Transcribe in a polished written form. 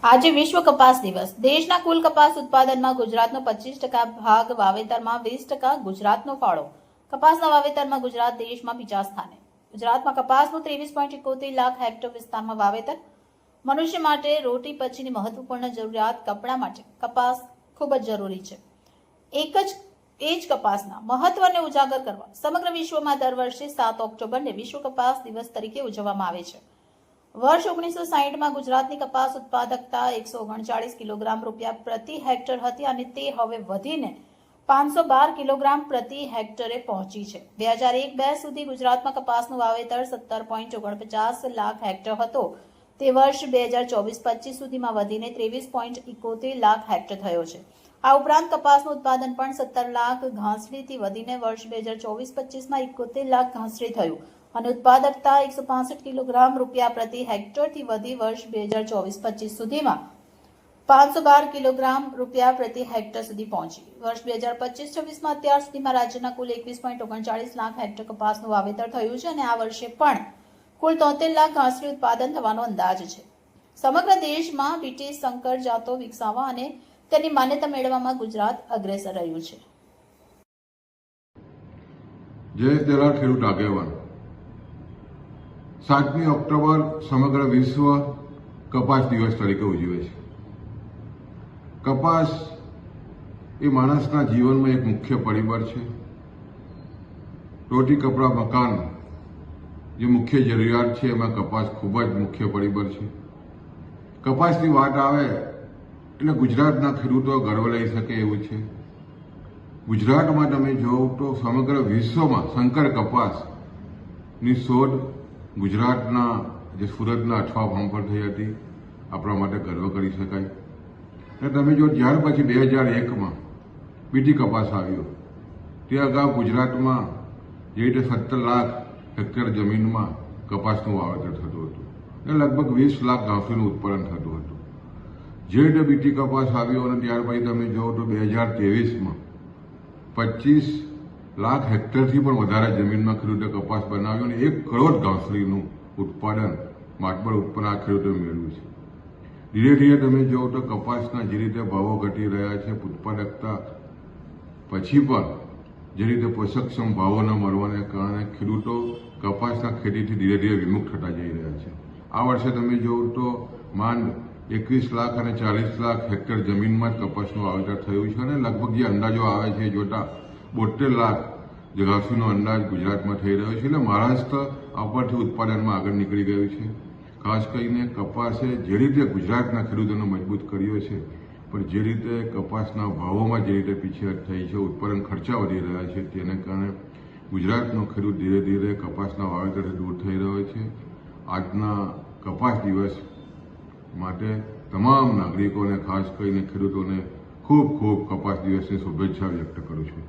આજે વિશ્વ કપાસ દિવસ। દેશના કુલ કપાસ ઉત્પાદનમાં ગુજરાતનો 25% ભાગ, વાવેતરમાં 20%। ગુજરાતનો ફાળો। કપાસના વાવેતરમાં ગુજરાત દેશમાં બીજા સ્થાને। ગુજરાતમાં કપાસનું 23.71 લાખ હેક્ટર વિસ્તારમાં વાવેતર। મનુષ્ય માટે રોટી પછીની મહત્વપૂર્ણ જરૂરિયાત કપડા માટે કપાસ ખૂબ જ જરૂરી છે। એ જ કપાસના મહત્વને ઉજાગર કરવા સમગ્ર વિશ્વમાં દર વર્ષે 7 ઓક્ટોબરને વિશ્વ કપાસ દિવસ તરીકે ઉજવવામાં આવે છે। વર્ષ 1960માં ગુજરાતની કપાસ ઉત્પાદકતા 139 કિલોગ્રામ રૂપિયા પ્રતિ હેક્ટર હતી અને તે હવે વધીને 512 કિલોગ્રામ પ્રતિ હેક્ટરે પહોંચી છે। 2001-2 સુધી ગુજરાતમાં કપાસનું વાવેતર 17.49 લાખ હેક્ટર હતો, તે વર્ષ 2024-25 સુધીમાં વધીને 23.71 લાખ હેક્ટર થયો છે। આ ઉપરાંત કપાસનું ઉત્પાદન પણ 17 લાખ ઘાસડીથી વધીને વર્ષ 2024-25માં 71 લાખ ઘાસડી થયું અને ઉત્પાદકતા 165 કિલોગ્રામ રૂપિયા પ્રતિ હેક્ટરથી વધી વર્ષ 2024-25 સુધીમાં 512 કિલોગ્રામ રૂપિયા પ્રતિ હેક્ટર સુધી પહોંચી। વર્ષ 2025-26માં અત્યાર સુધીમાં રાજ્યના કુલ 21.39 લાખ હેક્ટર કપાસનું વાવેતર થયું છે અને આ વર્ષે પણ કુલ 73 લાખ ઘાસડી ઉત્પાદન થવાનો અંદાજ છે। સમગ્ર દેશમાં બીટી સંકર જાતો વિકસાવવા અને તેની માન્યતા મેળવવામાં ગુજરાત અગ્રેસર રહ્યું છે। જયેશ દલાલ ખેડૂત આગેવાન। 7મી ઓક્ટોબર સમગ્ર વિશ્વ કપાસ દિવસ તરીકે ઉજવે છે। કપાસ એ માણસના જીવનમાં એક મુખ્ય પરિબળ છે। રોટી કપડા મકાન જે મુખ્ય જરૂરિયાત છે એમાં કપાસ ખૂબ જ મુખ્ય પરિબળ છે। કપાસની વાત આવે એટલે ગુજરાતના ખેડૂતો ગર્વ લઈ શકે એવું છે। ગુજરાતમાં તમે જોવો તો સમગ્ર વિશ્વમાં શંકર કપાસની શોધ ગુજરાતના જે સુરતના અઠવા ફાર્મ પર થઈ હતી, આપણા માટે ગર્વ કરી શકાય। અને તમે જો ત્યાર પછી 2001માં બીટી કપાસ આવ્યો, તે અગાઉ ગુજરાતમાં જે રીતે 17 લાખ હેક્ટર જમીનમાં કપાસનું વાવેતર થતું હતું અને લગભગ 20 લાખ ઘાસડીનું ઉત્પાદન થતું હતું। જે રીતે બીટી કપાસ આવ્યો અને ત્યાર પછી તમે જોવો તો 2023માં 25 લાખ હેક્ટરથી પણ વધારે જમીનમાં ખેડૂતે કપાસ બનાવ્યો અને 1 કરોડ ઘાસડીનું ઉત્પાદન માતબર ઉત્પન્ન આ ખેડૂતોએ મેળવ્યું છે। ધીરે ધીરે તમે જોવો તો કપાસના જે રીતે ભાવો ઘટી રહ્યા છે, ઉત્પાદકતા પછી પણ જે રીતે પોષકક્ષમ ભાવો ન મળવાને કારણે ખેડૂતો કપાસના ખેતીથી ધીરે ધીરે વિમુખ થતા જઈ રહ્યા છે। આ વર્ષે તમે જોવો તો માંડ 21 લાખ અને 40 લાખ હેક્ટર જમીનમાં જ કપાસનું વાવેતર થયું છે અને લગભગ જે અંદાજો આવે છે જોતા 72 લાખ ઘાસડીનો અંદાજ ગુજરાતમાં થઈ રહ્યો છે। એટલે મહારાષ્ટ્ર ઉપરથી ઉત્પાદનમાં આગળ નીકળી ગયું છે। ખાસ કરીને કપાસે જે રીતે ગુજરાતના ખેડૂતોને મજબૂત કર્યો છે, પણ જે રીતે કપાસના ભાવોમાં જે રીતે પીછેહટ થઈ છે, ઉત્પાદન ખર્ચા વધી રહ્યા છે, તેને કારણે ગુજરાતનો ખેડૂત ધીરે ધીરે કપાસના વાવેતરથી દૂર થઈ રહ્યો છે। આજના કપાસ દિવસ માટે તમામ નાગરિકોને, ખાસ કરીને ખેડૂતોને ખૂબ ખૂબ કપાસ દિવસની શુભેચ્છા વ્યક્ત કરું છું।